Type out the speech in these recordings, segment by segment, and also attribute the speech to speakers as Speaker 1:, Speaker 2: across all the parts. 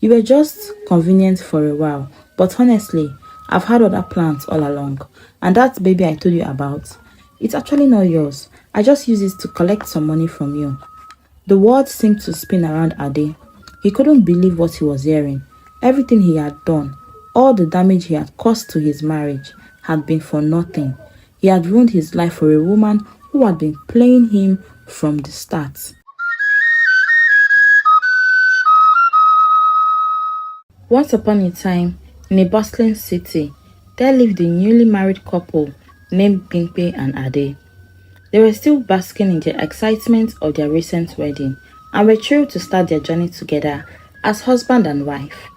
Speaker 1: You were just convenient for a while, but honestly, I've had other plans all along. And that baby I told you about, it's actually not yours. I just use it to collect some money from you. The world seemed to spin around Ade. He couldn't believe what he was hearing. Everything he had done, all the damage he had caused to his marriage, had been for nothing. He had ruined his life for a woman who had been playing him from the start. Once upon a time, in a bustling city, there lived a newly married couple named Bimpe and Ade. They were still basking in the excitement of their recent wedding and were thrilled to start their journey together as husband and wife.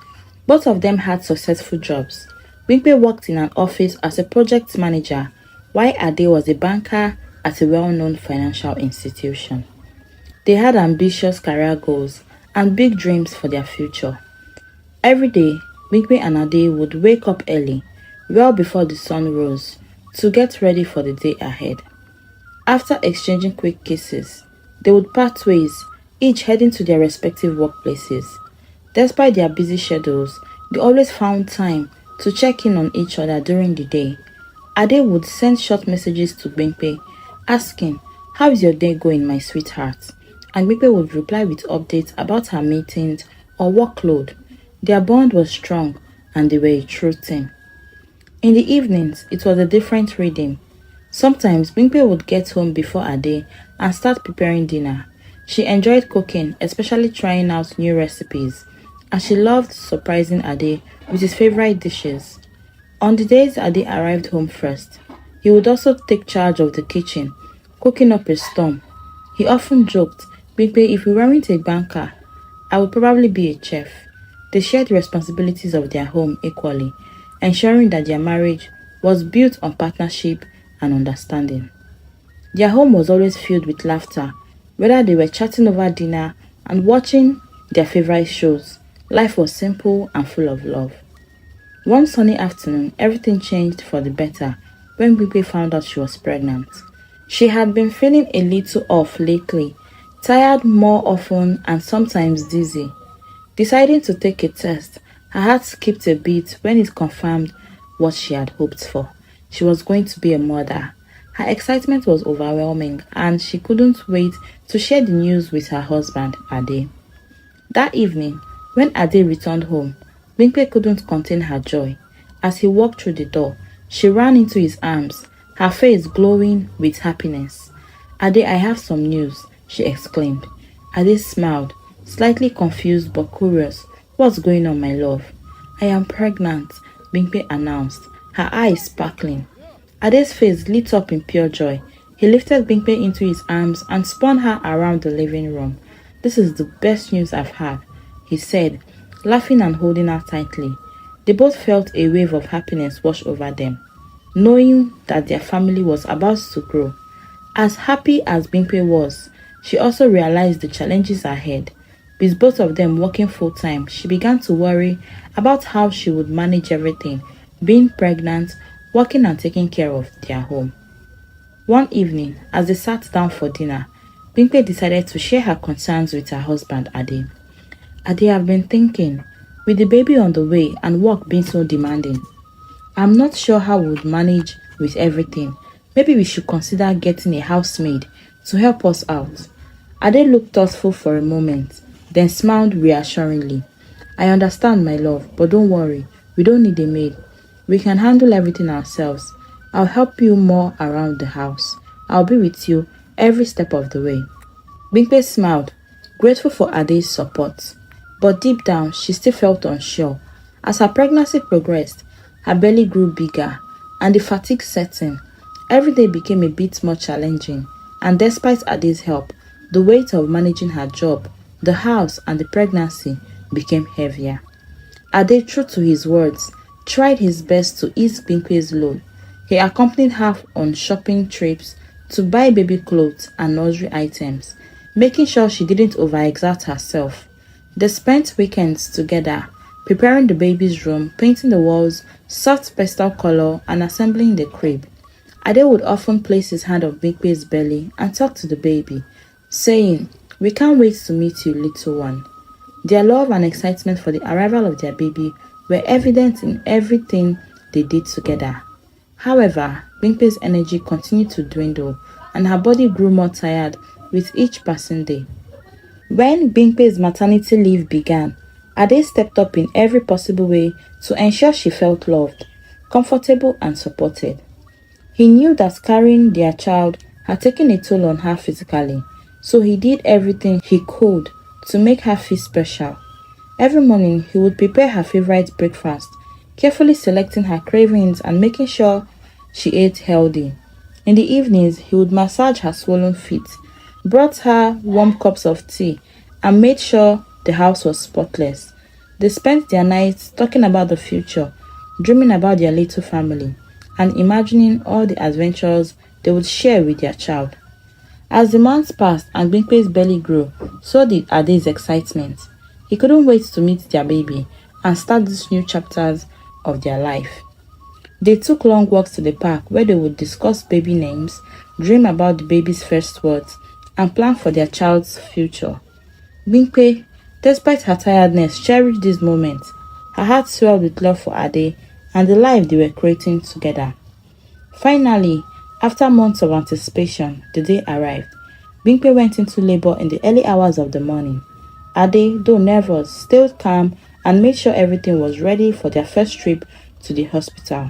Speaker 1: Both of them had successful jobs. Bimpe worked in an office as a project manager, while Ade was a banker at a well-known financial institution. They had ambitious career goals and big dreams for their future. Every day, Bigbe and Ade would wake up early, well before the sun rose, to get ready for the day ahead. After exchanging quick kisses, they would part ways, each heading to their respective workplaces. Despite their busy schedules, they always found time to check in on each other during the day. Ade would send short messages to Bimpe, asking, "How is your day going, my sweetheart?" And Bimpe would reply with updates about her meetings or workload. Their bond was strong and they were a true team. In the evenings, it was a different rhythm. Sometimes Bimpe would get home before Ade and start preparing dinner. She enjoyed cooking, especially trying out new recipes, and she loved surprising Ade with his favorite dishes. On the days Ade arrived home first, he would also take charge of the kitchen, cooking up a storm. He often joked, "Bimpe, if we weren't a banker, I would probably be a chef." They shared the responsibilities of their home equally, ensuring that their marriage was built on partnership and understanding. Their home was always filled with laughter, whether they were chatting over dinner and watching their favorite shows. Life was simple and full of love. One sunny afternoon, everything changed for the better when Bibi found out she was pregnant. She had been feeling a little off lately, tired more often and sometimes dizzy. Deciding to take a test, her heart skipped a beat when it confirmed what she had hoped for. She was going to be a mother. Her excitement was overwhelming and she couldn't wait to share the news with her husband, Ade. That evening, when Ade returned home, Bimpe couldn't contain her joy. As he walked through the door, she ran into his arms, her face glowing with happiness. "Ade, I have some news," she exclaimed. Ade smiled, slightly confused but curious. "What's going on, my love?" "I am pregnant," Bimpe announced, her eyes sparkling. Ade's face lit up in pure joy. He lifted Bimpe into his arms and spun her around the living room. "This is the best news I've had," he said, laughing and holding her tightly. They both felt a wave of happiness wash over them, knowing that their family was about to grow. As happy as Bimpe was, she also realized the challenges ahead. With both of them working full-time, she began to worry about how she would manage everything, being pregnant, working and taking care of their home. One evening, as they sat down for dinner, Bimpe decided to share her concerns with her husband, Ade. "Ade, I've been thinking, with the baby on the way and work being so demanding, I'm not sure how we would manage with everything. Maybe we should consider getting a housemaid to help us out." Ade looked thoughtful for a moment, then smiled reassuringly. "I understand, my love, but don't worry, we don't need a maid. We can handle everything ourselves. I'll help you more around the house. I'll be with you every step of the way." Bimpe smiled, grateful for Ade's support. But deep down, she still felt unsure. As her pregnancy progressed, her belly grew bigger and the fatigue set in. Every day became a bit more challenging, and despite Ade's help, the weight of managing her job, the house, and the pregnancy became heavier. Ade, true to his words, tried his best to ease Bimpe's load. He accompanied her on shopping trips to buy baby clothes and nursery items, making sure she didn't overexert herself. They spent weekends together, preparing the baby's room, painting the walls, soft pastel color, and assembling the crib. Ade would often place his hand on Bimpe's belly and talk to the baby, saying, "We can't wait to meet you, little one." Their love and excitement for the arrival of their baby were evident in everything they did together. However, Bimpe's energy continued to dwindle and her body grew more tired with each passing day. When Bimpe's maternity leave began, Ade stepped up in every possible way to ensure she felt loved, comfortable, and supported. He knew that carrying their child had taken a toll on her physically, so he did everything he could to make her feel special. Every morning, he would prepare her favorite breakfast, carefully selecting her cravings and making sure she ate healthy. In the evenings, he would massage her swollen feet, brought her warm cups of tea, and made sure the house was spotless. They spent their nights talking about the future, dreaming about their little family, and imagining all the adventures they would share with their child. As the months passed and Bimpe's belly grew, so did Ade's excitement. He couldn't wait to meet their baby and start these new chapters of their life. They took long walks to the park where they would discuss baby names, dream about the baby's first words, and plan for their child's future. Bimpe, despite her tiredness, cherished these moments. Her heart swelled with love for Ade and the life they were creating together. Finally, after months of anticipation, the day arrived. Bimpe went into labor in the early hours of the morning. Ade, though nervous, stayed calm and made sure everything was ready for their first trip to the hospital.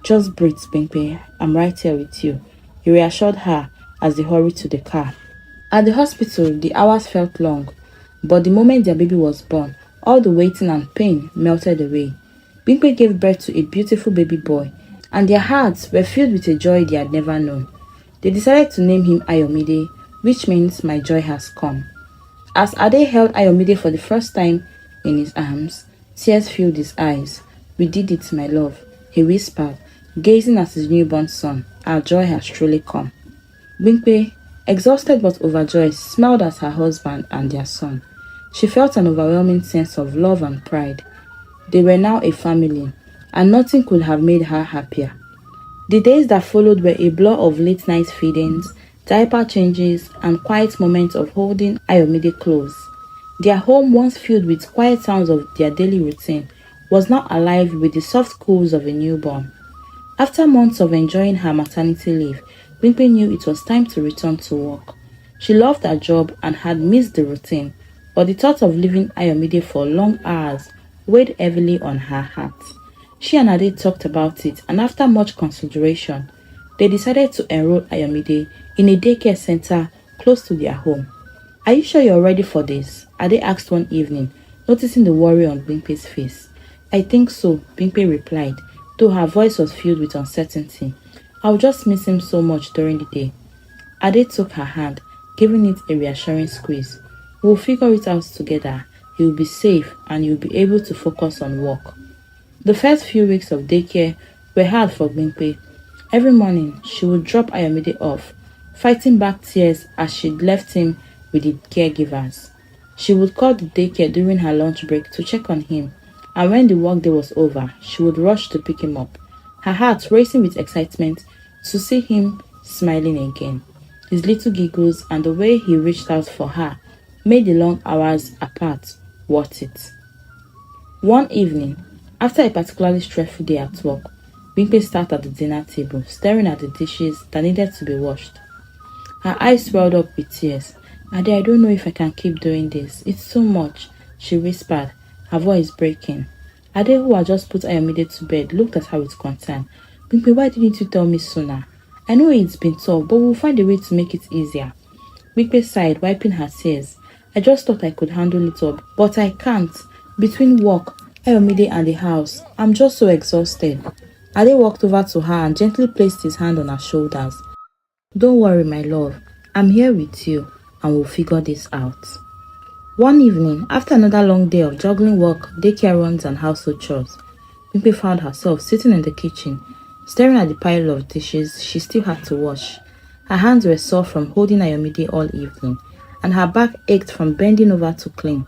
Speaker 1: "Just breathe, Bimpe. I'm right here with you," he reassured her as they hurried to the car. At the hospital, the hours felt long, but the moment their baby was born, all the waiting and pain melted away. Bimpe gave birth to a beautiful baby boy, and their hearts were filled with a joy they had never known. They decided to name him Ayomide, which means "my joy has come." As Ade held Ayomide for the first time in his arms, tears filled his eyes. "We did it, my love," he whispered, gazing at his newborn son. "Our joy has truly come." Bimpe, exhausted but overjoyed, smiled at her husband and their son. She felt an overwhelming sense of love and pride. They were now a family, and nothing could have made her happier. The days that followed were a blur of late-night feedings, diaper changes, and quiet moments of holding Ayomide close. Their home, once filled with quiet sounds of their daily routine, was now alive with the soft cools of a newborn. After months of enjoying her maternity leave, Bimpe knew it was time to return to work. She loved her job and had missed the routine, but the thought of leaving Ayomide for long hours weighed heavily on her heart. She and Ade talked about it, and after much consideration, they decided to enroll Ayomide in a daycare center close to their home. "Are you sure you're ready for this?" Ade asked one evening, noticing the worry on Bimpe's face. "I think so," Bimpe replied, though her voice was filled with uncertainty. "I'll just miss him so much during the day." Ade took her hand, giving it a reassuring squeeze. "We'll figure it out together. He'll be safe and you'll be able to focus on work." The first few weeks of daycare were hard for Bimpe. Every morning, she would drop Ayomide off, fighting back tears as she'd left him with the caregivers. She would call the daycare during her lunch break to check on him, and when the workday was over, she would rush to pick him up, her heart racing with excitement to see him smiling again. His little giggles and the way he reached out for her made the long hours apart worth it. One evening, after a particularly stressful day at work, Bimpe sat at the dinner table, staring at the dishes that needed to be washed. Her eyes swelled up with tears. "Ade, I don't know if I can keep doing this. It's too much," she whispered, her voice breaking. Ade, who had just put Ayomide to bed, looked at her with concern. "Bimpe, why didn't you tell me sooner? I know it's been tough, but we'll find a way to make it easier." Bimpe sighed, wiping her tears. "I just thought I could handle it up, but I can't. Between work, Ayomide and the house, I'm just so exhausted." Ade walked over to her and gently placed his hand on her shoulders. "Don't worry, my love. I'm here with you, and we'll figure this out." One evening, after another long day of juggling work, daycare runs, and household chores, Bimpe found herself sitting in the kitchen, staring at the pile of dishes she still had to wash. Her hands were sore from holding Ayomide all evening, and her back ached from bending over to clean.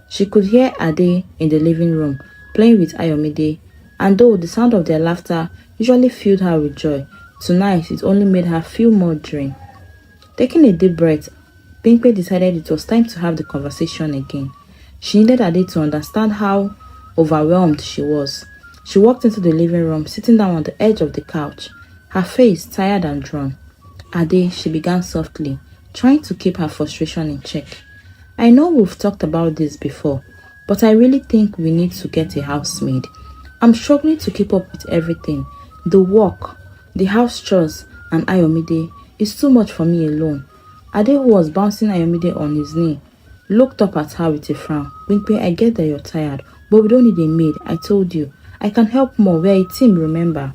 Speaker 1: She could hear Ade in the living room, playing with Ayomide, and though the sound of their laughter usually filled her with joy, tonight it only made her feel more drained. Taking a deep breath, Bimpe decided it was time to have the conversation again. She needed Ade to understand how overwhelmed she was. She walked into the living room, sitting down on the edge of the couch, her face tired and drawn. Ade, she began softly, trying to keep her frustration in check. I know we've talked about this before, but I really think we need to get a housemaid. I'm struggling to keep up with everything. The work, the house chores, and Ayomide is too much for me alone. Ade, who was bouncing Ayomide on his knee, looked up at her with a frown. Winkpe, I get that you're tired, but we don't need a maid. I told you. I can help more. We're a team, remember?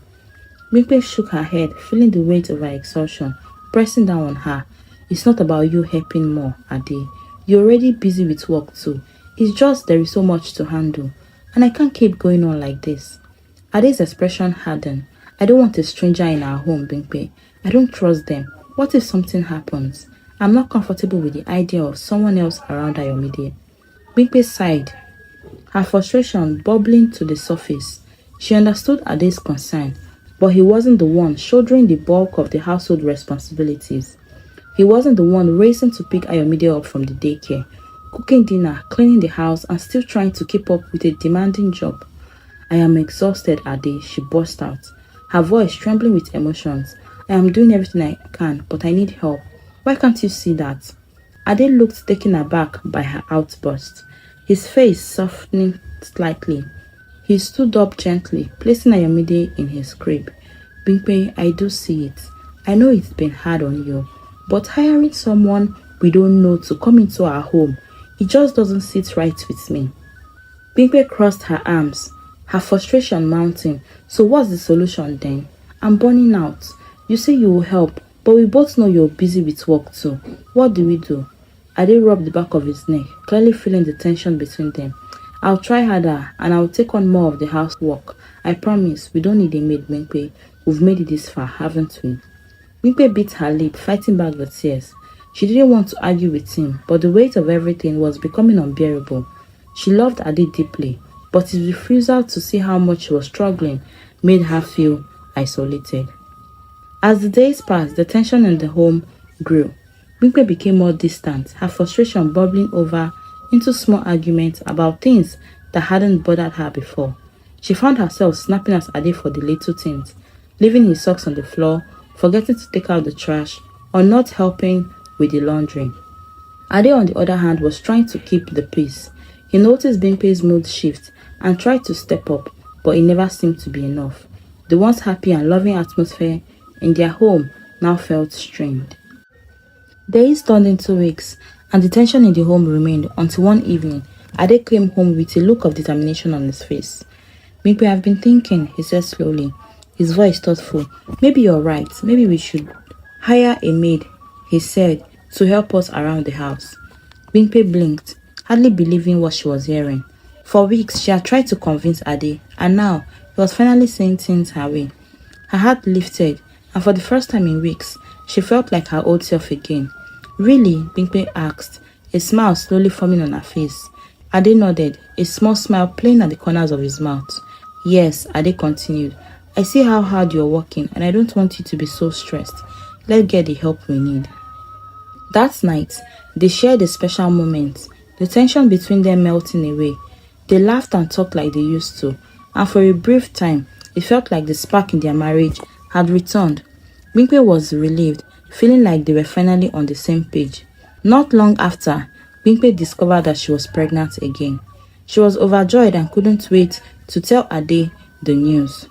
Speaker 1: Winkpe shook her head, feeling the weight of her exhaustion pressing down on her. It's not about you helping more, Ade. You're already busy with work too. It's just there is so much to handle, and I can't keep going on like this. Ade's expression hardened. I don't want a stranger in our home, Winkpe. I don't trust them. What if something happens? I'm not comfortable with the idea of someone else around Ayomide. Winkpe sighed, her frustration bubbling to the surface. She understood Ade's concern, but he wasn't the one shouldering the bulk of the household responsibilities. He wasn't the one racing to pick Ayomide up from the daycare, cooking dinner, cleaning the house, and still trying to keep up with a demanding job. I am exhausted, Ade, she burst out, her voice trembling with emotions. I am doing everything I can, but I need help. Why can't you see that? Ade looked taken aback by her outburst, his face softening slightly. He stood up gently, placing Ayomide in his crib. Winkpe, I do see it. I know it's been hard on you, but hiring someone we don't know to come into our home, it just doesn't sit right with me. Winkpe crossed her arms, her frustration mounting. So what's the solution then? I'm burning out. You say you will help, but we both know you're busy with work too. What do we do? Ade rubbed the back of his neck, clearly feeling the tension between them. I'll try harder and I'll take on more of the housework. I promise, we don't need a maid, Winkpe. We've made it this far, haven't we? Winkpe bit her lip, fighting back the tears. She didn't want to argue with him, but the weight of everything was becoming unbearable. She loved Ade deeply, but his refusal to see how much she was struggling made her feel isolated. As the days passed, the tension in the home grew. Winkpe became more distant, her frustration bubbling over into small arguments about things that hadn't bothered her before. She found herself snapping at Ade for the little things, leaving his socks on the floor, forgetting to take out the trash, or not helping with the laundry. Ade, on the other hand, was trying to keep the peace. He noticed Winkpe's mood shift and tried to step up, but it never seemed to be enough. The once happy and loving atmosphere in their home now felt strained. Days turned into weeks, and the tension in the home remained until one evening, Ade came home with a look of determination on his face. Winkpe, I've been thinking, he said slowly, his voice thoughtful. Maybe you're right. Maybe we should hire a maid, he said, to help us around the house. Winkpe blinked, hardly believing what she was hearing. For weeks, she had tried to convince Ade, and now he was finally saying things her way. Her heart lifted, and for the first time in weeks, she felt like her old self again. Really? Winkpe asked, a smile slowly forming on her face. Ade nodded, a small smile playing at the corners of his mouth. Yes, Ade continued. I see how hard you're working, and I don't want you to be so stressed. Let's get the help we need. That night, they shared a special moment, the tension between them melting away. They laughed and talked like they used to, and for a brief time, it felt like the spark in their marriage had returned. Winkpe was relieved, feeling like they were finally on the same page. Not long after, Winkpe discovered that she was pregnant again. She was overjoyed and couldn't wait to tell Ade the news.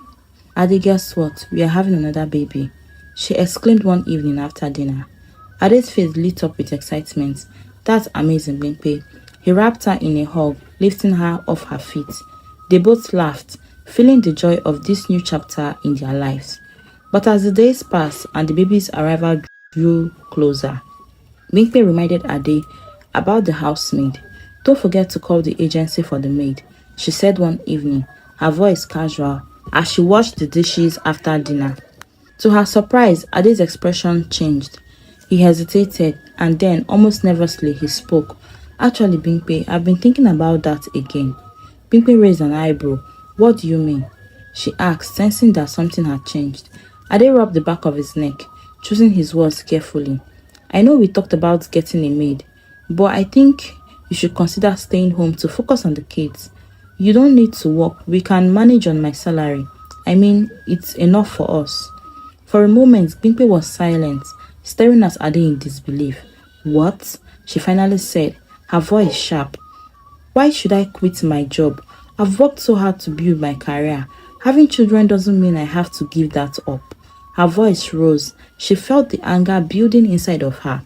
Speaker 1: Ade, guess what? We are having another baby, she exclaimed one evening after dinner. Ade's face lit up with excitement. That's amazing, Winkpe. He wrapped her in a hug, lifting her off her feet. They both laughed, feeling the joy of this new chapter in their lives. But as the days passed and the baby's arrival drew closer, Winkpe reminded Ade about the housemaid. Don't forget to call the agency for the maid, she said one evening, her voice casual, as she washed the dishes after dinner. To her surprise, Ade's expression changed. He hesitated, and then, almost nervously, he spoke. Actually, Winkpe, I've been thinking about that again. Winkpe raised an eyebrow. What do you mean? She asked, sensing that something had changed. Ade rubbed the back of his neck, choosing his words carefully. I know we talked about getting a maid, but I think you you should consider staying home to focus on the kids. You don't need to work. We can manage on my salary. I mean, it's enough for us." For a moment, Bimpe was silent, staring at Ade in disbelief. "What?" she finally said, her voice sharp. "Why should I quit my job? I've worked so hard to build my career. Having children doesn't mean I have to give that up." Her voice rose. She felt the anger building inside of her.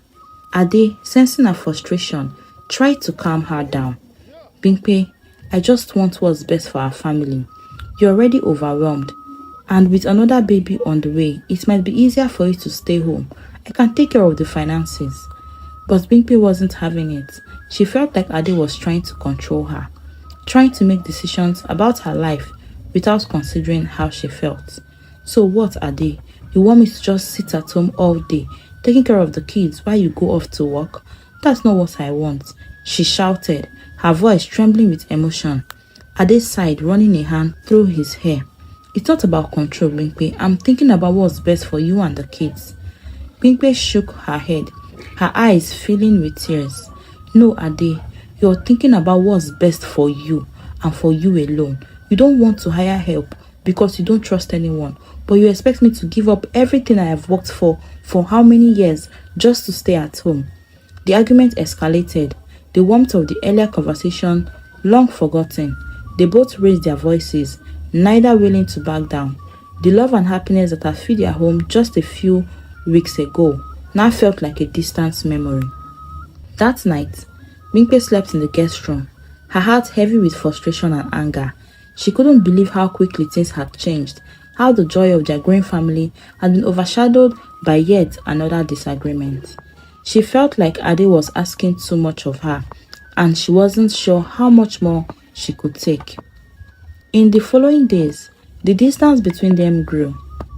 Speaker 1: Ade, sensing her frustration, tried to calm her down. "Bimpe, I just want what's best for our family. You're already overwhelmed. And with another baby on the way, it might be easier for you to stay home. I can take care of the finances." But Bimpe wasn't having it. She felt like Ade was trying to control her, trying to make decisions about her life without considering how she felt. "So what, Ade? You want me to just sit at home all day, taking care of the kids while you go off to work? That's not what I want," she shouted, her voice trembling with emotion. Ade sighed, running a hand through his hair. "It's not about control, Bimpe. I'm thinking about what's best for you and the kids." Bimpe shook her head, her eyes filling with tears. "No, Ade, you're thinking about what's best for you and for you alone. You don't want to hire help because you don't trust anyone, but you expect me to give up everything I have worked for how many years just to stay at home?" The argument escalated, the warmth of the earlier conversation long forgotten. They both raised their voices, neither willing to back down. The love and happiness that had filled their home just a few weeks ago now felt like a distant memory. That night, Bimpe slept in the guest room, her heart heavy with frustration and anger. She couldn't believe how quickly things had changed, how the joy of their growing family had been overshadowed by yet another disagreement. She felt like Ade was asking too much of her, and she wasn't sure how much more she could take. In the following days, the distance between them grew.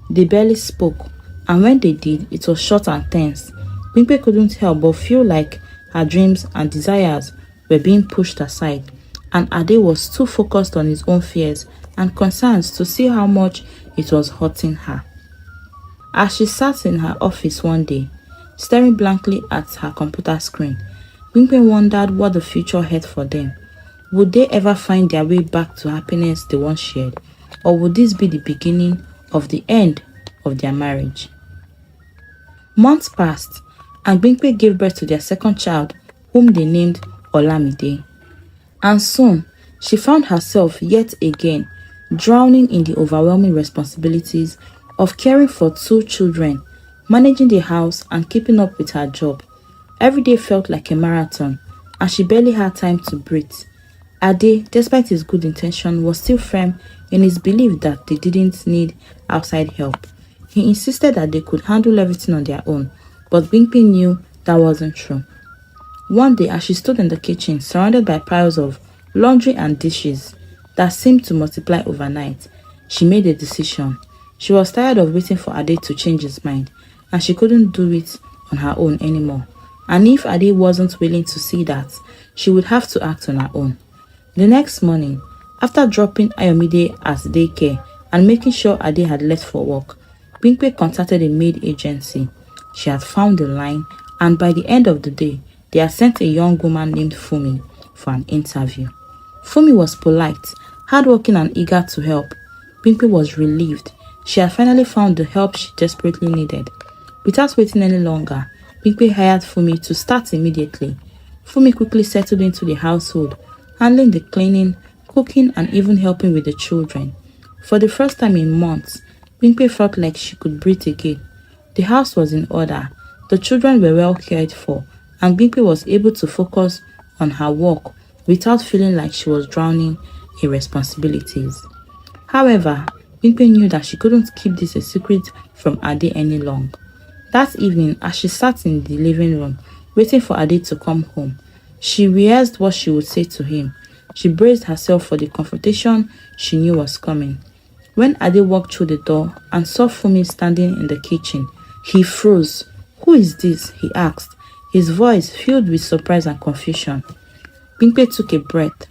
Speaker 1: They barely spoke, and when they did, it was short and tense. Bimpe couldn't help but feel like her dreams and desires were being pushed aside, and Ade was too focused on his own fears and concerns to see how much it was hurting her. As she sat in her office one day, staring blankly at her computer screen, Bimpe wondered what the future held for them. Would they ever find their way back to happiness they once shared, or would this be the beginning of the end of their marriage? Months passed, and Bimpe gave birth to their second child, whom they named Olamide. And soon, she found herself yet again drowning in the overwhelming responsibilities of caring for two children, managing the house and keeping up with her job. Every day felt like a marathon, and she barely had time to breathe. Ade, despite his good intention, was still firm in his belief that they didn't need outside help. He insisted that they could handle everything on their own, but Bimpe knew that wasn't true. One day, as she stood in the kitchen, surrounded by piles of laundry and dishes that seemed to multiply overnight, she made a decision. She was tired of waiting for Ade to change his mind, and she couldn't do it on her own anymore. And if Ade wasn't willing to see that, she would have to act on her own. The next morning, after dropping Ayomide at daycare and making sure Ade had left for work, Bimpe contacted a maid agency. She had found the line, and by the end of the day, they had sent a young woman named Fumi for an interview. Fumi was polite, hardworking and eager to help. Bimpe was relieved. She had finally found the help she desperately needed. Without waiting any longer, Bimpe hired Fumi to start immediately. Fumi quickly settled into the household, handling the cleaning, cooking and even helping with the children. For the first time in months, Bimpe felt like she could breathe again. The house was in order, the children were well cared for, and Bimpe was able to focus on her work without feeling like she was drowning in responsibilities. However, Bimpe knew that she couldn't keep this a secret from Ade any longer. That evening, as she sat in the living room, waiting for Ade to come home, she rehearsed what she would say to him. She braced herself for the confrontation she knew was coming. When Ade walked through the door and saw Fumi standing in the kitchen, he froze. "Who is this?" he asked, his voice filled with surprise and confusion. Bimpe took a breath.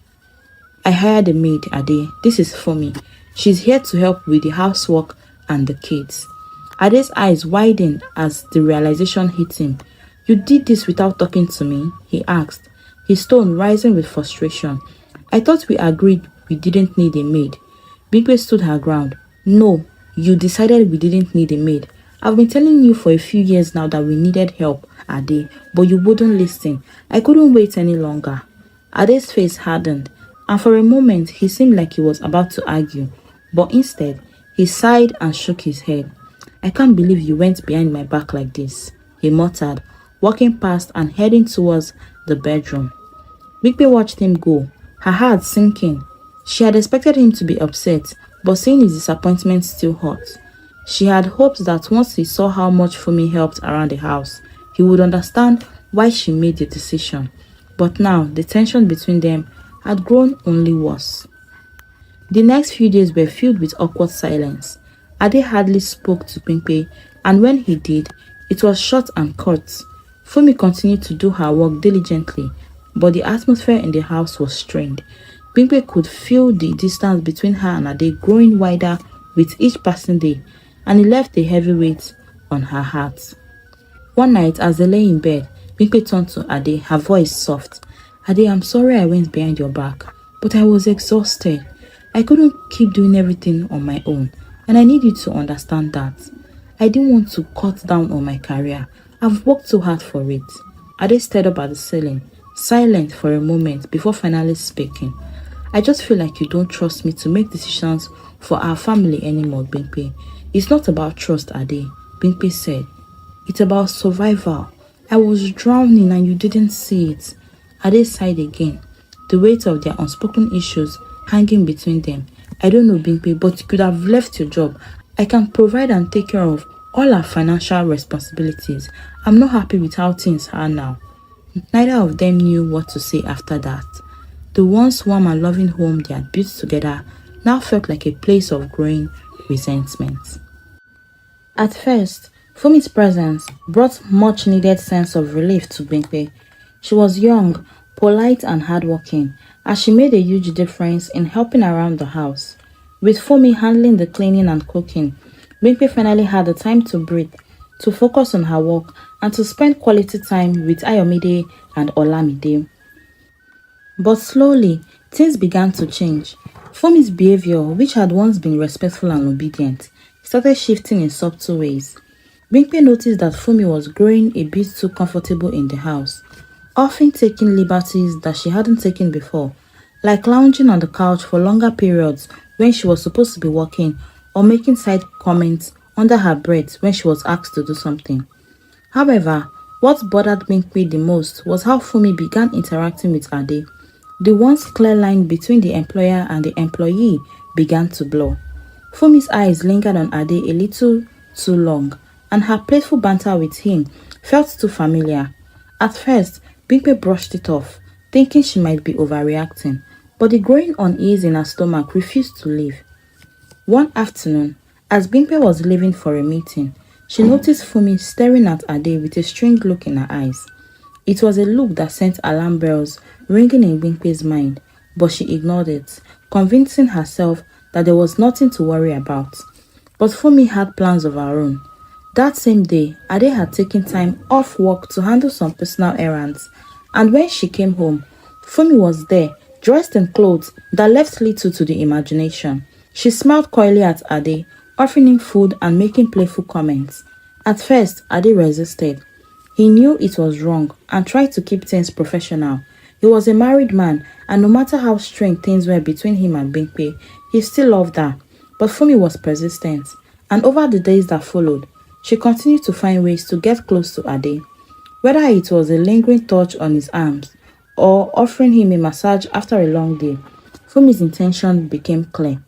Speaker 1: "I hired a maid, Ade. This is Fumi. She's here to help with the housework and the kids." Ade's eyes widened as the realization hit him. "You did this without talking to me?" he asked, his tone rising with frustration. I thought we agreed we didn't need a maid. Bigwe stood her ground. No, you decided we didn't need a maid. I've been telling you for a few years now that we needed help, Ade, but you wouldn't listen. I couldn't wait any longer. Ade's face hardened, and for a moment he seemed like he was about to argue, but instead he sighed and shook his head. I can't believe you went behind my back like this, he muttered, walking past and heading towards the bedroom. Bigby watched him go, her heart sinking. She had expected him to be upset, but seeing his disappointment still hurt. She had hoped that once he saw how much Fumi helped around the house, he would understand why she made the decision. But now, the tension between them had grown only worse. The next few days were filled with awkward silence. Ade hardly spoke to Pimpe, and when he did, it was short and curt. Fumi continued to do her work diligently, but the atmosphere in the house was strained. Pimpe could feel the distance between her and Ade growing wider with each passing day, and it left a heavy weight on her heart. One night, as they lay in bed, Pimpe turned to Ade, her voice soft. Ade, I'm sorry I went behind your back, but I was exhausted. I couldn't keep doing everything on my own, and I need you to understand that. I didn't want to cut down on my career. I've worked so hard for it. Ade stared up at the ceiling, silent for a moment before finally speaking. I just feel like you don't trust me to make decisions for our family anymore, Bimpe. It's not about trust, Ade, Bimpe said. It's about survival. I was drowning and you didn't see it. Ade sighed again, the weight of their unspoken issues hanging between them. I don't know, Bimpe, but you could have left your job. I can provide and take care of all our financial responsibilities. I'm not happy with how things are now. Neither of them knew what to say after that. The once warm and loving home they had built together now felt like a place of growing resentment. At first, Fumi's presence brought much needed sense of relief to Bimpe. She was young, polite and hardworking, as she made a huge difference in helping around the house. With Fumi handling the cleaning and cooking, Bimpe finally had the time to breathe, to focus on her work, and to spend quality time with Ayomide and Olamide. But slowly, things began to change. Fumi's behavior, which had once been respectful and obedient, started shifting in subtle ways. Bimpe noticed that Fumi was growing a bit too comfortable in the house, often taking liberties that she hadn't taken before, like lounging on the couch for longer periods when she was supposed to be working, or making side comments under her breath when she was asked to do something. However, what bothered Bimpe the most was how Fumi began interacting with Ade. The once clear line between the employer and the employee began to blur. Fumi's eyes lingered on Ade a little too long, and her playful banter with him felt too familiar. At first, Bimpe brushed it off, thinking she might be overreacting, but the growing unease in her stomach refused to leave. One afternoon, as Bimpe was leaving for a meeting, she noticed Fumi staring at Ade with a strange look in her eyes. It was a look that sent alarm bells ringing in Bimpe's mind, but she ignored it, convincing herself that there was nothing to worry about. But Fumi had plans of her own. That same day, Ade had taken time off work to handle some personal errands, and when she came home, Fumi was there, dressed in clothes that left little to the imagination. She smiled coyly at Ade, offering him food and making playful comments. At first, Ade resisted. He knew it was wrong and tried to keep things professional. He was a married man, and no matter how strained things were between him and Bimpe, he still loved her. But Fumi was persistent, and over the days that followed, she continued to find ways to get close to Ade. Whether it was a lingering touch on his arms or offering him a massage after a long day, Fumi's intention became clear.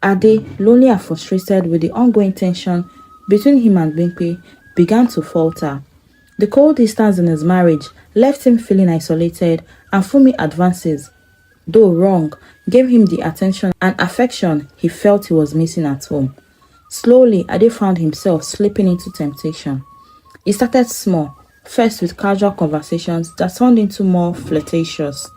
Speaker 1: Ade, lonely and frustrated with the ongoing tension between him and Bimpe, began to falter. The cold distance in his marriage left him feeling isolated, and Fumi advances, though wrong, gave him the attention and affection he felt he was missing at home. Slowly, Ade found himself slipping into temptation. It started small, first with casual conversations that turned into more flirtatious,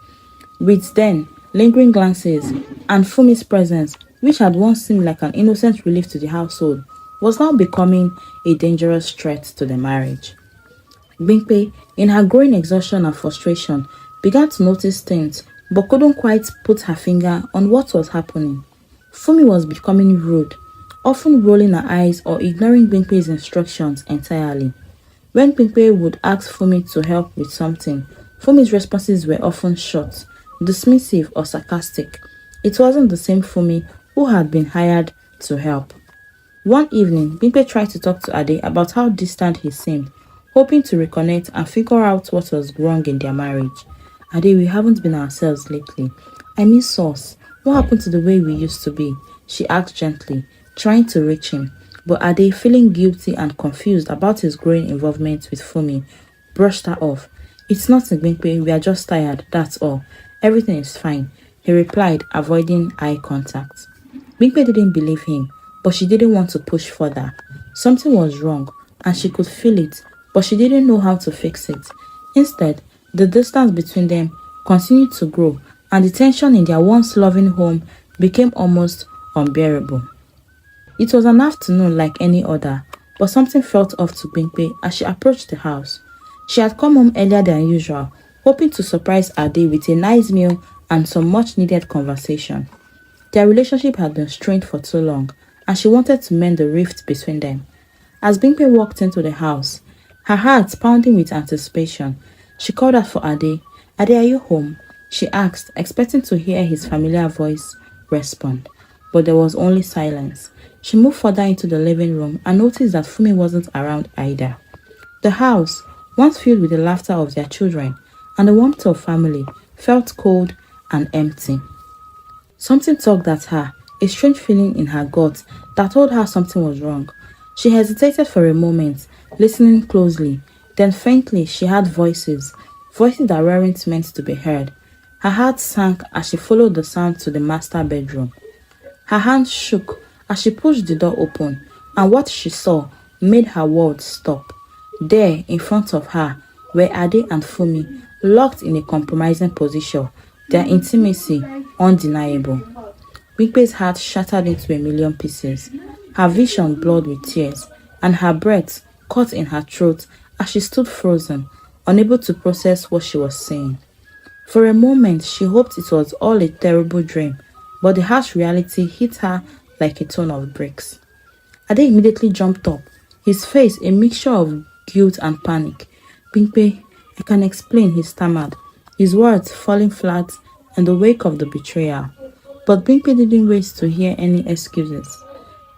Speaker 1: with then lingering glances, and Fumi's presence, which had once seemed like an innocent relief to the household, was now becoming a dangerous threat to the marriage. Bimpe, in her growing exhaustion and frustration, began to notice things but couldn't quite put her finger on what was happening. Fumi was becoming rude, often rolling her eyes or ignoring Bimpe's instructions entirely. When Bimpe would ask Fumi to help with something, Fumi's responses were often short, dismissive or sarcastic. It wasn't the same Fumi who had been hired to help. One evening, Bimpe tried to talk to Ade about how distant he seemed, hoping to reconnect and figure out what was wrong in their marriage. Ade, we haven't been ourselves lately. I miss us. What happened to the way we used to be? She asked gently, trying to reach him. But Ade, feeling guilty and confused about his growing involvement with Fumi, brushed her off. It's nothing, Bimpe, we are just tired, that's all. Everything is fine, he replied, avoiding eye contact. Bimpe didn't believe him, but she didn't want to push further. Something was wrong, and she could feel it, but she didn't know how to fix it. Instead, the distance between them continued to grow, and the tension in their once loving home became almost unbearable. It was an afternoon like any other, but something felt off to Bimpe as she approached the house. She had come home earlier than usual, hoping to surprise Ade with a nice meal and some much-needed conversation. Their relationship had been strained for too long, and she wanted to mend the rift between them. As Bimpe walked into the house, her heart pounding with anticipation, she called out for Ade. Ade, are you home? She asked, expecting to hear his familiar voice respond. But there was only silence. She moved further into the living room and noticed that Fumi wasn't around either. The house, once filled with the laughter of their children and the warmth of family, felt cold and empty. Something tugged at her, a strange feeling in her gut that told her something was wrong. She hesitated for a moment, listening closely. Then faintly she heard voices that weren't meant to be heard. Her heart sank as she followed the sound to the master bedroom. Her hands shook as she pushed the door open, and what she saw made her world stop. There, in front of her, were Ade and Fumi, locked in a compromising position, their intimacy undeniable. Bimpe's heart shattered into a million pieces, her vision blurred with tears, and her breath caught in her throat as she stood frozen, unable to process what she was saying. For a moment, she hoped it was all a terrible dream, but the harsh reality hit her like a ton of bricks. Ade immediately jumped up, his face a mixture of guilt and panic. Bimpe, I can explain, he stammered, his words falling flat in the wake of the betrayal. But Bimpe didn't wait to hear any excuses.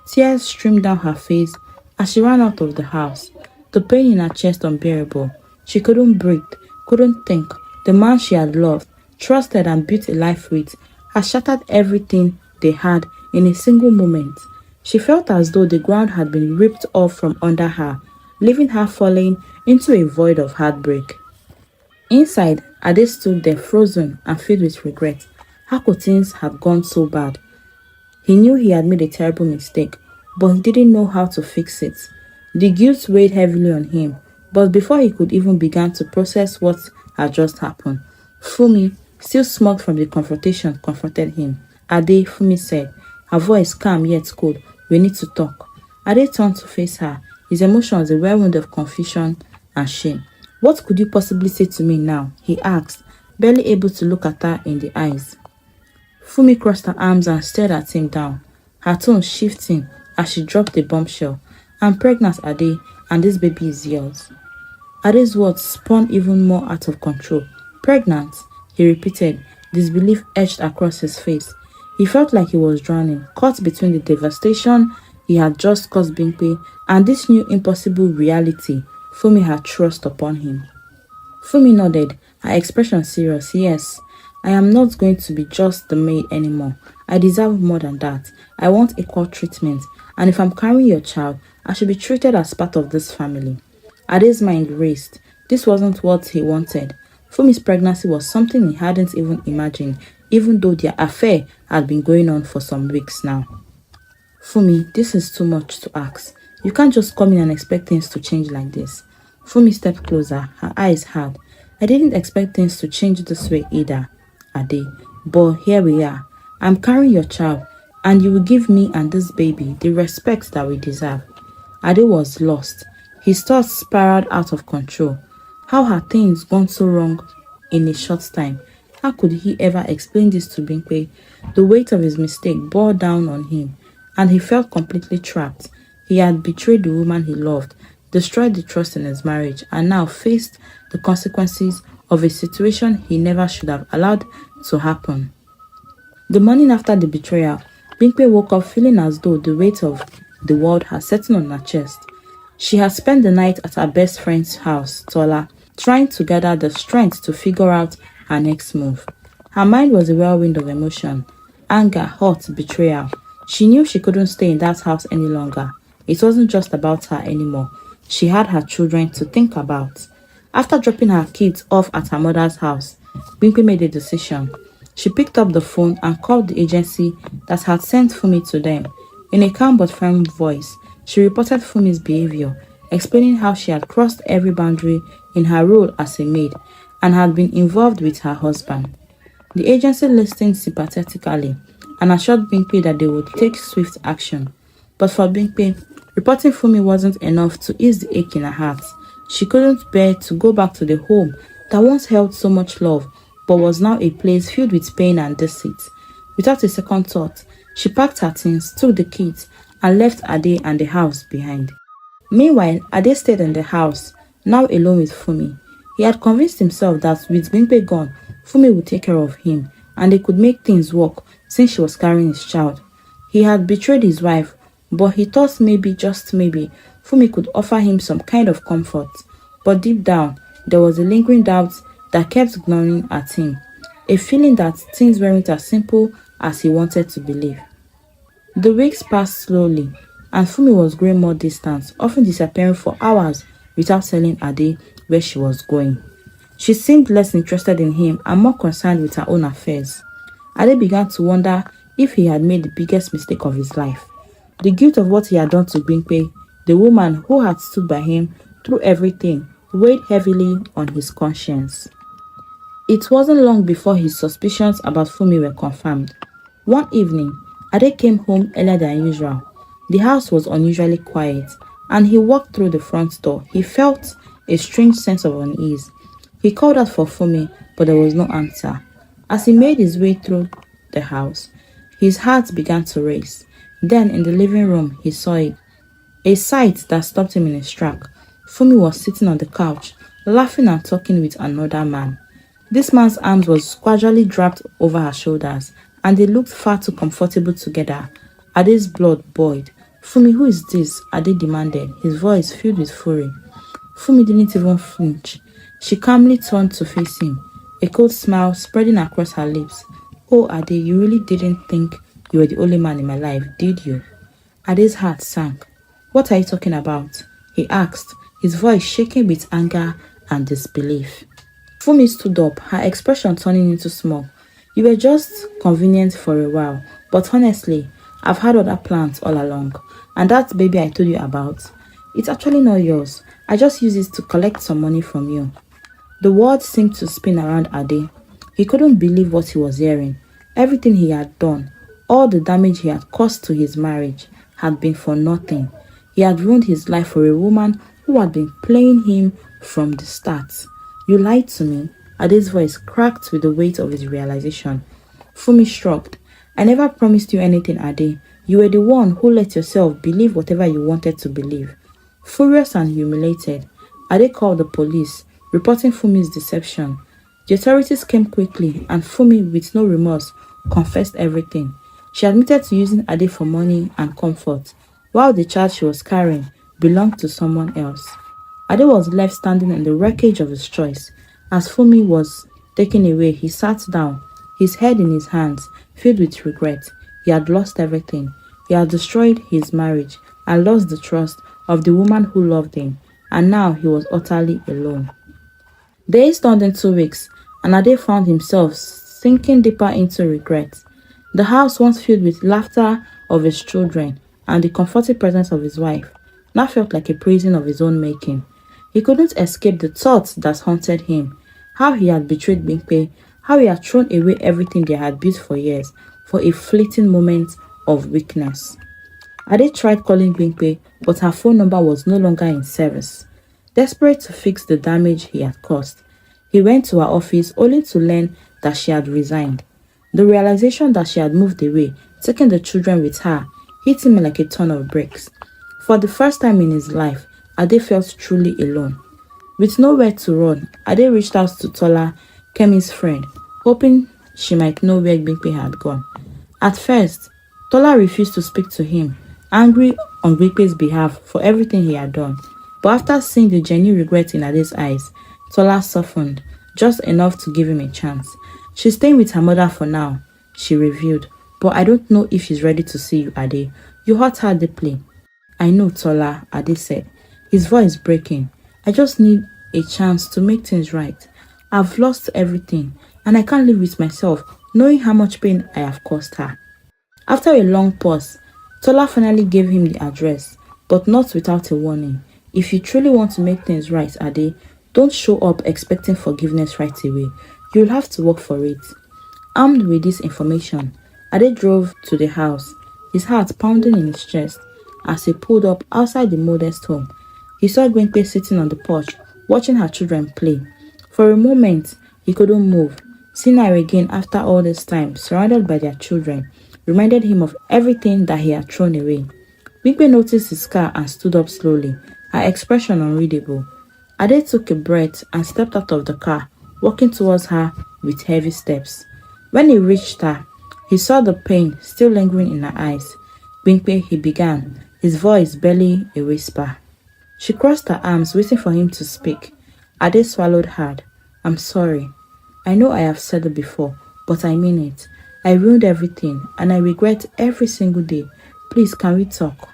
Speaker 1: Tears streamed down her face as she ran out of the house, the pain in her chest unbearable. She couldn't breathe, couldn't think. The man she had loved, trusted and built a life with had shattered everything they had in a single moment. She felt as though the ground had been ripped off from under her, leaving her falling into a void of heartbreak. Inside, Ade stood there frozen and filled with regret. How could things have gone so bad? He knew he had made a terrible mistake, but he didn't know how to fix it. The guilt weighed heavily on him, but before he could even begin to process what had just happened, Fumi, still smoked from the confrontation, confronted him. Ade, Fumi said, her voice calm yet cold, we need to talk. Ade turned to face her, his emotions a whirlwind of confusion and shame. What could you possibly say to me now? He asked, barely able to look at her in the eyes. Fumi crossed her arms and stared at him down, her tone shifting as she dropped the bombshell. I'm pregnant, Ade, and this baby is yours. Ade's words spun even more out of control. Pregnant? He repeated, disbelief etched across his face. He felt like he was drowning, caught between the devastation he had just caused Bimpe and this new impossible reality Fumi had thrust upon him. Fumi nodded, her expression serious. Yes, I am not going to be just the maid anymore. I deserve more than that. I want equal treatment, and if I'm carrying your child, I should be treated as part of this family. Ade's mind raced. This wasn't what he wanted. Fumi's pregnancy was something he hadn't even imagined, even though their affair had been going on for some weeks now. Fumi, this is too much to ask. You can't just come in and expect things to change like this. Fumi stepped closer, her eyes hard. I didn't expect things to change this way either, Ade. But here we are. I'm carrying your child, and you will give me and this baby the respect that we deserve. Ade was lost. His thoughts spiraled out of control. How had things gone so wrong in a short time. How could he ever explain this to Bimpe? The weight of his mistake bore down on him, and he felt completely trapped. He had betrayed the woman he loved, destroyed the trust in his marriage, and now faced the consequences of a situation he never should have allowed to happen. The morning after the betrayal, Bimpe woke up feeling as though the weight of the world had settled on her chest. She had spent the night at her best friend's house, Tola, trying to gather the strength to figure out her next move. Her mind was a whirlwind of emotion: anger, hurt, betrayal. She knew she couldn't stay in that house any longer. It wasn't just about her anymore. She had her children to think about. After dropping her kids off at her mother's house, Bimpe made a decision. She picked up the phone and called the agency that had sent Fumi to them. In a calm but firm voice, she reported Fumi's behavior, explaining how she had crossed every boundary in her role as a maid and had been involved with her husband. The agency listened sympathetically and assured Bimpe that they would take swift action. But for Bimpe, reporting Fumi wasn't enough to ease the ache in her heart. She couldn't bear to go back to the home that once held so much love but was now a place filled with pain and deceit. Without a second thought, she packed her things, took the kids, and left Ade and the house behind. Meanwhile, Ade stayed in the house, now alone with Fumi. He had convinced himself that with Bimpe gone, Fumi would take care of him, and they could make things work since she was carrying his child. He had betrayed his wife, but he thought maybe, just maybe, Fumi could offer him some kind of comfort. But deep down, there was a lingering doubt that kept gnawing at him, a feeling that things weren't as simple as he wanted to believe. The weeks passed slowly, and Fumi was growing more distant, often disappearing for hours without telling Ade where she was going. She seemed less interested in him and more concerned with her own affairs. Ade began to wonder if he had made the biggest mistake of his life. The guilt of what he had done to Bimpe, the woman who had stood by him through everything, weighed heavily on his conscience. It wasn't long before his suspicions about Fumi were confirmed. One evening, Ade came home earlier than usual. The house was unusually quiet, and he walked through the front door. He felt a strange sense of unease. He called out for Fumi, but there was no answer. As he made his way through the house, his heart began to race. Then, in the living room, he saw it. A sight that stopped him in his track. Fumi was sitting on the couch, laughing and talking with another man. This man's arms was gradually draped over her shoulders, and they looked far too comfortable together. Ade's blood boiled. "Fumi, who is this?" Ade demanded, his voice filled with fury. Fumi didn't even flinch. She calmly turned to face him, a cold smile spreading across her lips. "Oh, Ade, you really didn't think you were the only man in my life, did you?" Ade's heart sank. "What are you talking about?" he asked, his voice shaking with anger and disbelief. Fumi stood up, her expression turning into smoke. "You were just convenient for a while, but honestly, I've had other plans all along. And that baby I told you about, it's actually not yours. I just use it to collect some money from you." The world seemed to spin around Ade. He couldn't believe what he was hearing. Everything he had done, all the damage he had caused to his marriage, had been for nothing. He had ruined his life for a woman who had been playing him from the start. "You lied to me." Ade's voice cracked with the weight of his realization. Fumi shrugged. "I never promised you anything, Ade. You were the one who let yourself believe whatever you wanted to believe." Furious and humiliated, Ade called the police, reporting Fumi's deception. The authorities came quickly, and Fumi, with no remorse, confessed everything. She admitted to using Ade for money and comfort, while the child she was carrying belonged to someone else. Ade was left standing in the wreckage of his choice. As Fumi was taken away, he sat down, his head in his hands, filled with regret. He had lost everything. He had destroyed his marriage and lost the trust of the woman who loved him, and now he was utterly alone. Days turned into weeks, and Ade found himself sinking deeper into regret. The house, once filled with laughter of his children and the comforting presence of his wife, now felt like a prison of his own making. He couldn't escape the thoughts that haunted him: how he had betrayed Bimpe, how he had thrown away everything they had built for years for a fleeting moment of weakness. Ade tried calling Bimpe, but her phone number was no longer in service. Desperate to fix the damage he had caused, He went to her office only to learn that she had resigned. The realization that she had moved away, taking the children with her, hit him like a ton of bricks. For the first time in his life, Ade felt truly alone. With nowhere to run, Ade reached out to Tola, Kemi's friend, hoping she might know where Bimpe had gone. At first, Tola refused to speak to him, angry on Bimpe's behalf for everything he had done. But after seeing the genuine regret in Ade's eyes, Tola softened, just enough to give him a chance. She's staying with her mother for now, she revealed, but I don't know if she's ready to see you, Ade. You hurt her deeply. I know, Tola, Ade said, his voice breaking. I just need a chance to make things right. I've lost everything, and I can't live with myself, knowing how much pain I have caused her. After a long pause, Tola finally gave him the address, but not without a warning. If you truly want to make things right, Ade, don't show up expecting forgiveness right away. You'll have to work for it. Armed with this information, Ade drove to the house, his heart pounding in his chest. As he pulled up outside the modest home, he saw Gwenpe sitting on the porch, watching her children play. For a moment, he couldn't move. Seeing her again after all this time, surrounded by their children, reminded him of everything that he had thrown away. Gwenpe noticed his car and stood up slowly, her expression unreadable. Ade took a breath and stepped out of the car, walking towards her with heavy steps. When he reached her, he saw the pain still lingering in her eyes. Bimpe, he began, his voice barely a whisper. She crossed her arms, waiting for him to speak. Ade swallowed hard. I'm sorry. I know I have said it before, but I mean it. I ruined everything, and I regret every single day. Please, can we talk?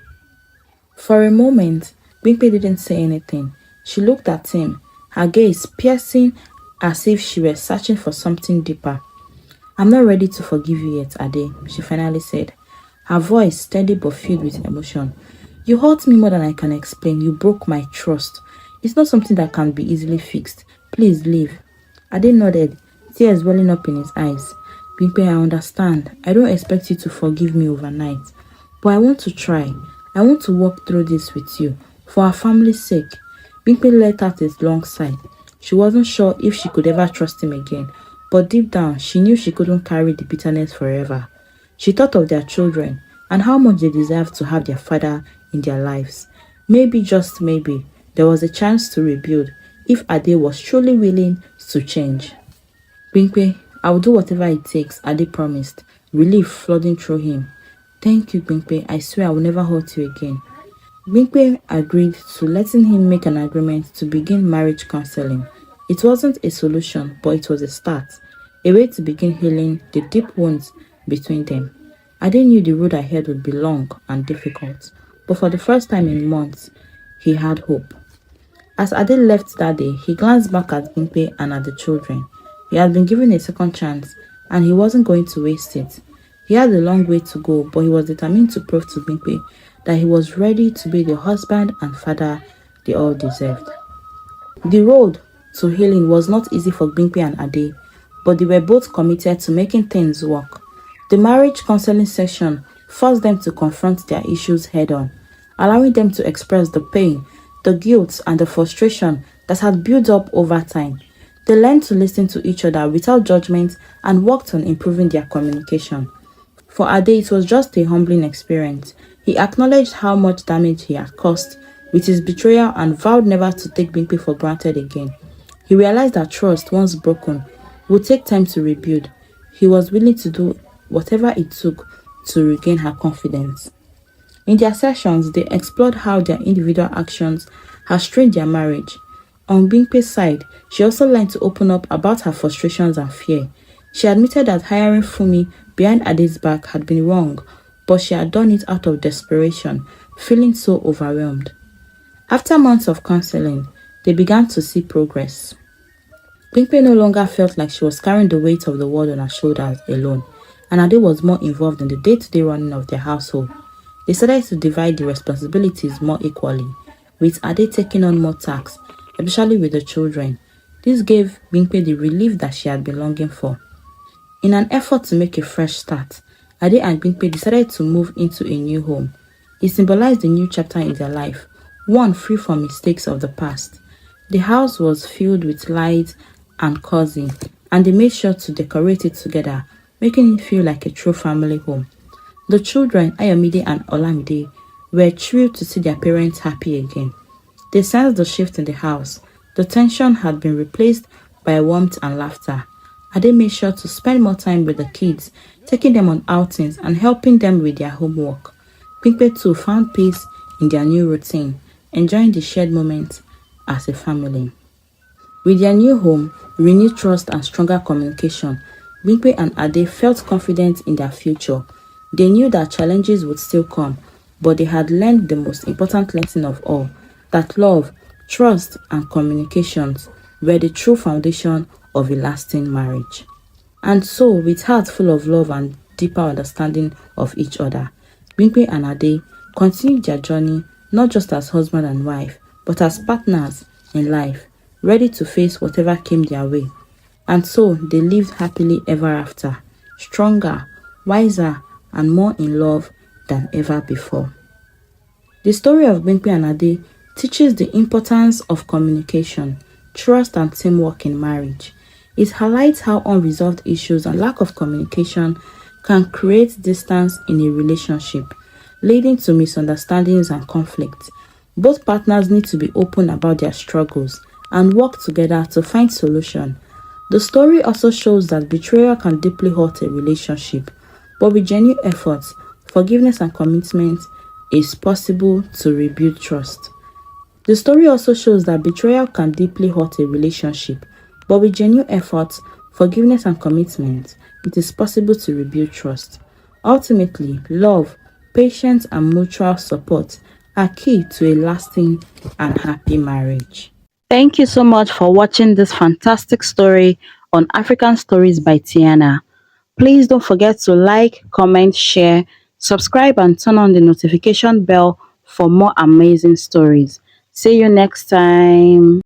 Speaker 1: For a moment, Bimpe didn't say anything. She looked at him, her gaze piercing as if she were searching for something deeper. I'm not ready to forgive you yet, Ade, she finally said, her voice steady but filled with emotion. You hurt me more than I can explain. You broke my trust. It's not something that can be easily fixed. Please leave. Ade nodded, tears welling up in his eyes. Bimpe, I understand. I don't expect you to forgive me overnight. But I want to try. I want to walk through this with you. For our family's sake. Bimpe let out a long sigh. She wasn't sure if she could ever trust him again. But deep down, she knew she couldn't carry the bitterness forever. She thought of their children and how much they deserved to have their father in their lives. Maybe, just maybe, there was a chance to rebuild if Ade was truly willing to change. Bimpe, I will do whatever it takes, Ade promised, relief flooding through him. Thank you, Bimpe. I swear I will never hurt you again. Bimpe agreed to letting him make an agreement to begin marriage counseling. It wasn't a solution, but it was a start, a way to begin healing the deep wounds between them. Ade knew the road ahead would be long and difficult, but for the first time in months, he had hope. As Ade left that day, he glanced back at Bimpe and at the children. He had been given a second chance, and he wasn't going to waste it. He had a long way to go, but he was determined to prove to Bimpe that he was ready to be the husband and father they all deserved. The road to healing was not easy for Bimpe and Ade, but they were both committed to making things work. The marriage counseling session forced them to confront their issues head-on, allowing them to express the pain, the guilt, and the frustration that had built up over time. They learned to listen to each other without judgment and worked on improving their communication. For Ade, it was just a humbling experience. He acknowledged how much damage he had caused with his betrayal and vowed never to take Bimpe for granted again. He realized that trust, once broken, would take time to rebuild. He was willing to do whatever it took to regain her confidence. In their sessions, they explored how their individual actions had strained their marriage. On Bimpe's side, she also learned to open up about her frustrations and fear. She admitted that hiring Fumi behind Ade's back had been wrong, but she had done it out of desperation, feeling so overwhelmed. After months of counseling, they began to see progress. Bimpe no longer felt like she was carrying the weight of the world on her shoulders alone, and Ade was more involved in the day-to-day running of their household. They started to divide the responsibilities more equally, with Ade taking on more tasks, especially with the children. This gave Bimpe the relief that she had been longing for. In an effort to make a fresh start, Ade and Bimpe decided to move into a new home. It symbolized a new chapter in their life, one free from mistakes of the past. The house was filled with light and cozy, and they made sure to decorate it together, making it feel like a true family home. The children, Ayomide and Olamide, were thrilled to see their parents happy again. They sensed the shift in the house. The tension had been replaced by warmth and laughter. Ade made sure to spend more time with the kids, taking them on outings and helping them with their homework. Pinkpe too found peace in their new routine, enjoying the shared moments as a family. With their new home, renewed trust and stronger communication, Bimpe and Ade felt confident in their future. They knew that challenges would still come, but they had learned the most important lesson of all, that love, trust, and communications were the true foundation of a lasting marriage. And so, with hearts full of love and deeper understanding of each other, Bimpe and Ade continued their journey not just as husband and wife, but as partners in life, ready to face whatever came their way. And so they lived happily ever after, stronger, wiser, and more in love than ever before. The story of Bimpe and Ade teaches the importance of communication, trust, and teamwork in marriage. It highlights how unresolved issues and lack of communication can create distance in a relationship, leading to misunderstandings and conflicts. Both partners need to be open about their struggles and work together to find solution. The story also shows that betrayal can deeply hurt a relationship, but with genuine efforts, forgiveness and commitment, it's possible to rebuild trust. The story also shows that betrayal can deeply hurt a relationship, but with genuine efforts, forgiveness and commitment, it is possible to rebuild trust. Ultimately, love, patience and mutual support are key to a lasting and happy marriage. Thank you so much for watching this fantastic story on African Stories by Tiana. Please don't forget to like, comment, share, subscribe, and turn on the notification bell for more amazing stories. See you next time.